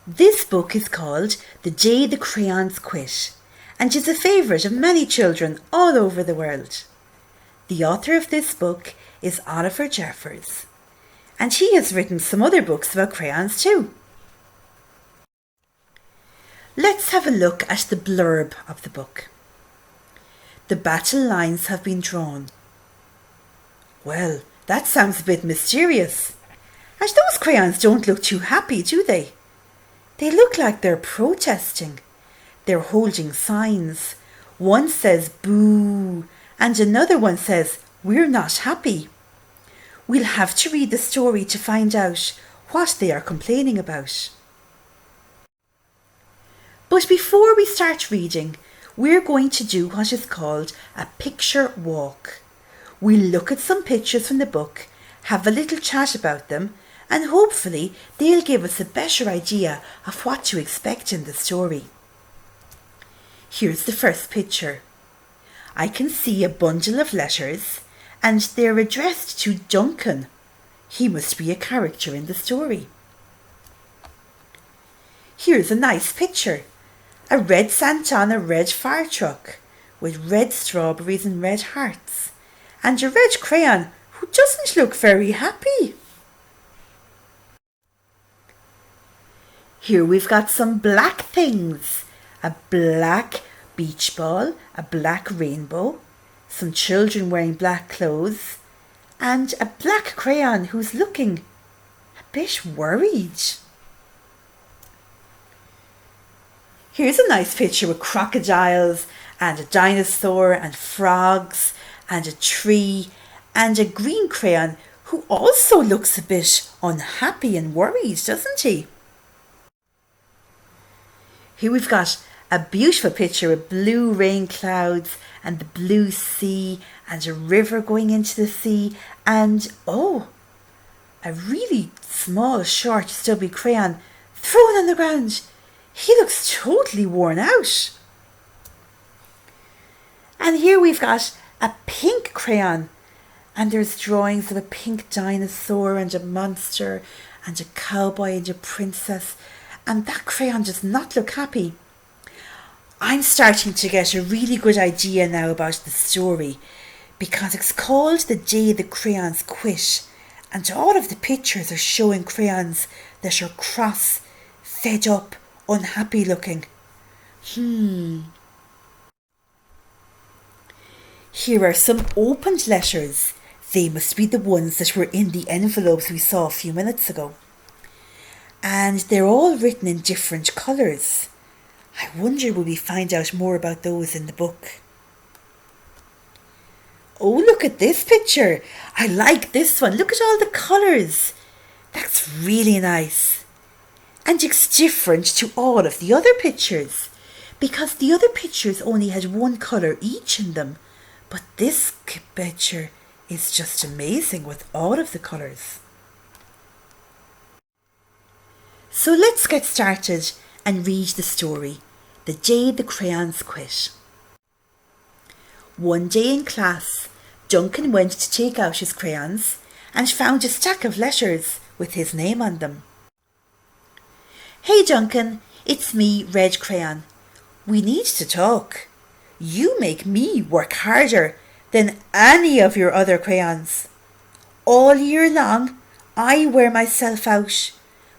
This book is called The Day the Crayons Quit and is a favourite of many children all over the world. The author of this book is Oliver Jeffers, and he has written some other books about crayons too. Let's have a look at the blurb of the book. The battle lines have been drawn. Well, that sounds a bit mysterious. And those crayons don't look too happy, do they? They look like they're protesting. They're holding signs. One says boo, and another one says we're not happy. We'll have to read the story to find out what they are complaining about. But before we start reading, we're going to do what is called a picture walk. We'll look at some pictures from the book, have a little chat about them, and hopefully they'll give us a better idea of what to expect in the story. Here's the first picture. I can see a bundle of letters, and they're addressed to Duncan. He must be a character in the story. Here's a nice picture. A red Santa on a red fire truck with red strawberries and red hearts, and a red crayon who doesn't look very happy. Here we've got some black things. A black beach ball, a black rainbow, some children wearing black clothes, and a black crayon who's looking a bit worried. Here's a nice picture with crocodiles and a dinosaur and frogs and a tree and a green crayon who also looks a bit unhappy and worried, doesn't he? Here we've got a beautiful picture with blue rain clouds and the blue sea and a river going into the sea and, a really small, short, stubby crayon thrown on the ground. He looks totally worn out. And here we've got a pink crayon, and there's drawings of a pink dinosaur and a monster and a cowboy and a princess, and that crayon does not look happy. I'm starting to get a really good idea now about the story, because it's called The Day the Crayons Quit, and all of the pictures are showing crayons that are cross, fed up, unhappy looking. Here are some opened letters. They must be the ones that were in the envelopes we saw a few minutes ago. And they're all written in different colours. I wonder will we find out more about those in the book. Oh, look at this picture. I like this one. Look at all the colours. That's really nice. And it's different to all of the other pictures, because the other pictures only had one colour each in them, but this picture is just amazing with all of the colours. So let's get started and read the story, The Day the Crayons Quit. One day in class, Duncan went to take out his crayons and found a stack of letters with his name on them. Hey Duncan, it's me, Red Crayon. We need to talk. You make me work harder than any of your other crayons. All year long, I wear myself out,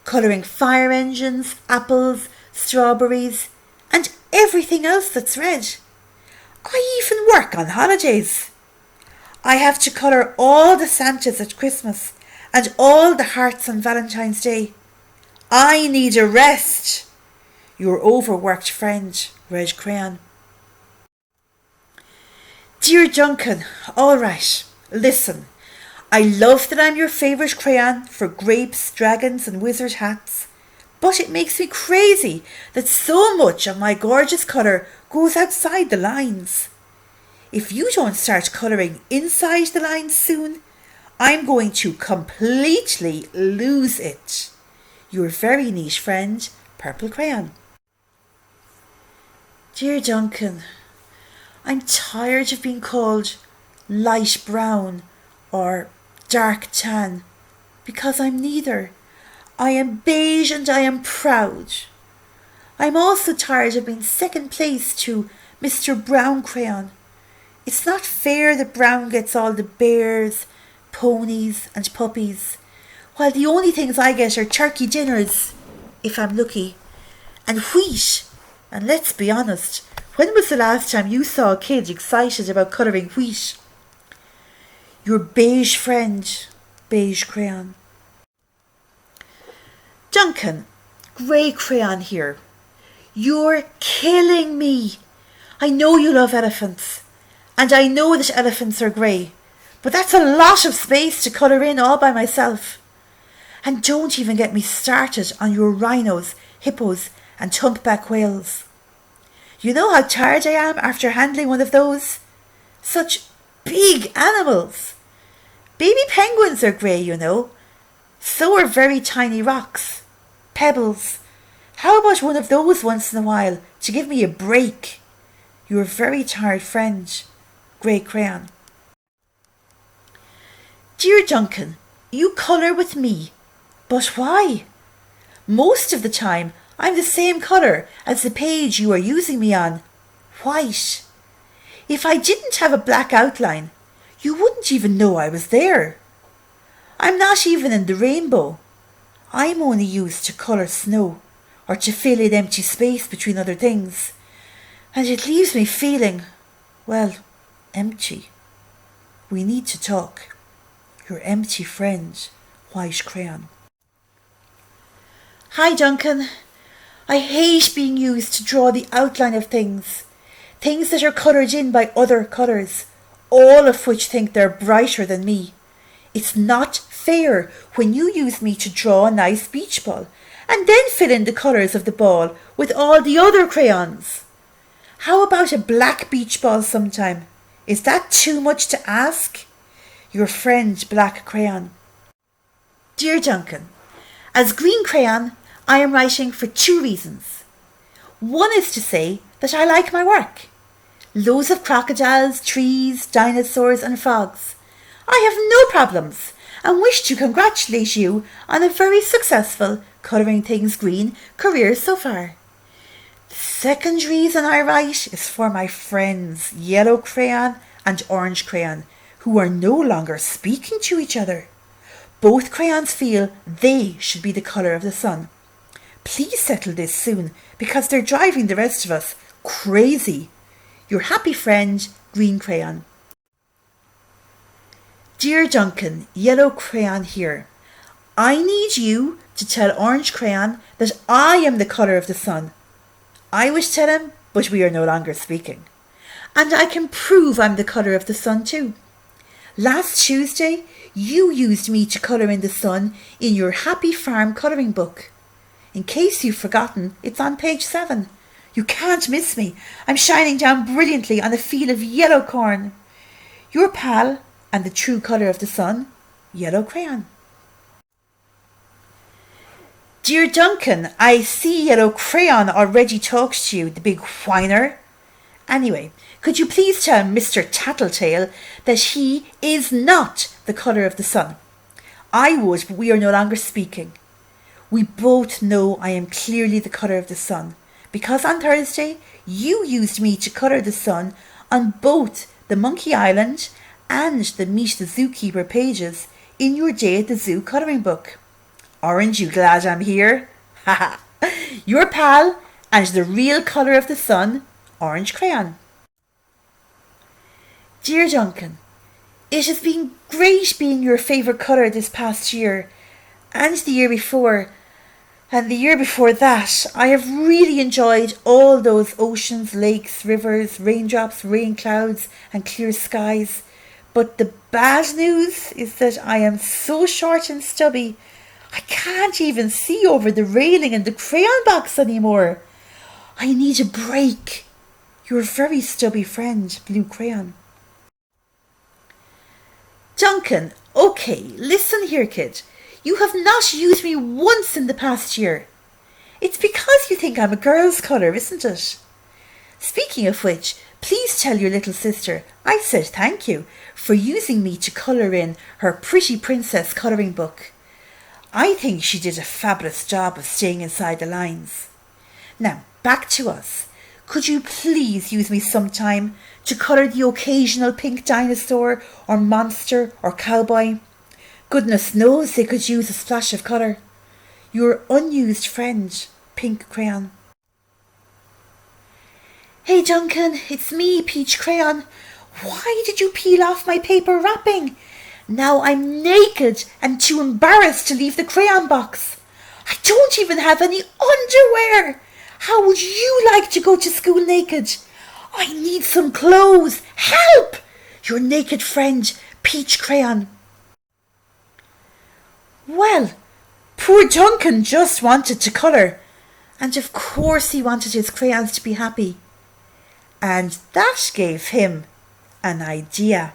colouring fire engines, apples, strawberries, and everything else that's red. I even work on holidays. I have to colour all the Santas at Christmas and all the hearts on Valentine's Day. I need a rest. Your overworked friend, Red Crayon. Dear Duncan, all right, listen. I love that I'm your favourite crayon for grapes, dragons and wizard hats, but it makes me crazy that so much of my gorgeous colour goes outside the lines. If you don't start colouring inside the lines soon, I'm going to completely lose it. Your very neat friend, Purple Crayon. Dear Duncan, I'm tired of being called light brown or dark tan, because I'm neither. I am beige and I am proud. I'm also tired of being second place to Mr. Brown Crayon. It's not fair that Brown gets all the bears, ponies and puppies, while the only things I get are turkey dinners, if I'm lucky, and wheat. And let's be honest, when was the last time you saw a kid excited about colouring wheat? Your beige friend, Beige Crayon. Duncan, Grey Crayon here. You're killing me. I know you love elephants, and I know that elephants are grey, but that's a lot of space to colour in all by myself. And don't even get me started on your rhinos, hippos and humpback whales. You know how tired I am after handling one of those? Such big animals. Baby penguins are grey, you know. So are very tiny rocks, pebbles. How about one of those once in a while to give me a break? Your very tired friend, Grey Crayon. Dear Duncan, you colour with me, but why? Most of the time I'm the same colour as the page you are using me on, white. If I didn't have a black outline, you wouldn't even know I was there. I'm not even in the rainbow. I'm only used to colour snow, or to fill in empty space between other things, and it leaves me feeling, well, empty. We need to talk. Your empty friend, White Crayon. Hi, Duncan. I hate being used to draw the outline of things that are coloured in by other colours, all of which think they're brighter than me. It's not fair when you use me to draw a nice beach ball and then fill in the colours of the ball with all the other crayons. How about a black beach ball sometime? Is that too much to ask? Your friend, Black Crayon. Dear Duncan, as Green Crayon, I am writing for 2 reasons. One is to say that I like my work. Loads of crocodiles, trees, dinosaurs and frogs. I have no problems and wish to congratulate you on a very successful Colouring Things Green career so far. The second reason I write is for my friends Yellow Crayon and Orange Crayon, who are no longer speaking to each other. Both crayons feel they should be the colour of the sun. Please settle this soon, because they're driving the rest of us crazy. Your happy friend, Green Crayon. Dear Duncan, Yellow Crayon here. I need you to tell Orange Crayon that I am the colour of the sun. I wish to tell him, but we are no longer speaking. And I can prove I'm the colour of the sun too. Last Tuesday, you used me to colour in the sun in your Happy Farm colouring book. In case you've forgotten, it's on page 7. You can't miss me. I'm shining down brilliantly on a field of yellow corn. Your pal and the true colour of the sun, Yellow Crayon. Dear Duncan, I see Yellow Crayon already talks to you, the big whiner. Anyway, could you please tell Mr. Tattletale that he is not the colour of the sun? I would, but we are no longer speaking. We both know I am clearly the colour of the sun, because on Thursday you used me to colour the sun on both the Monkey Island and the Meet the Zookeeper pages in your Day at the Zoo colouring book. Aren't you glad I'm here? Ha ha! Your pal and the real colour of the sun, Orange Crayon. Dear Duncan, it has been great being your favourite colour this past year, and the year before, and the year before that. I have really enjoyed all those oceans, lakes, rivers, raindrops, rain clouds and clear skies. But the bad news is that I am so short and stubby, I can't even see over the railing in the crayon box anymore. I need a break. Your very stubby friend, Blue Crayon. Duncan, okay, listen here, kid. You have not used me once in the past year. It's because you think I'm a girl's colour, isn't it? Speaking of which, please tell your little sister I said thank you for using me to colour in her Pretty Princess colouring book. I think she did a fabulous job of staying inside the lines. Now, back to us. Could you please use me sometime to colour the occasional pink dinosaur or monster or cowboy? Goodness knows they could use a splash of colour. Your unused friend, Pink Crayon. Hey Duncan, it's me, Peach Crayon. Why did you peel off my paper wrapping? Now I'm naked and too embarrassed to leave the crayon box. I don't even have any underwear. How would you like to go to school naked? I need some clothes. Help! Your naked friend, Peach Crayon. Well, poor Duncan just wanted to colour. And of course he wanted his crayons to be happy. And that gave him an idea.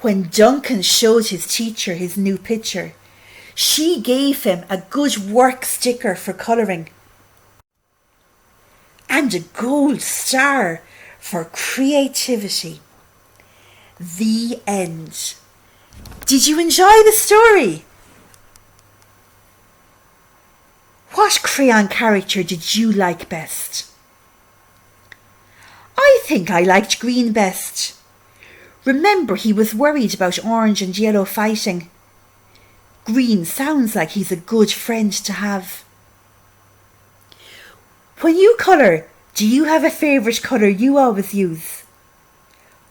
When Duncan showed his teacher his new picture, she gave him a good work sticker for colouring and a gold star for creativity. The end. Did you enjoy the story? What crayon character did you like best? I think I liked green best. Remember, he was worried about orange and yellow fighting. Green sounds like he's a good friend to have. When you colour, do you have a favourite colour you always use?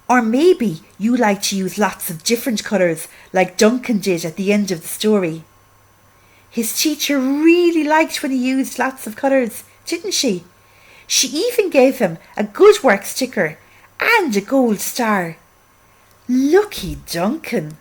Or maybe you like to use lots of different colours like Duncan did at the end of the story. His teacher really liked when he used lots of colours, didn't she? She even gave him a good work sticker and a gold star. Lucky Duncan.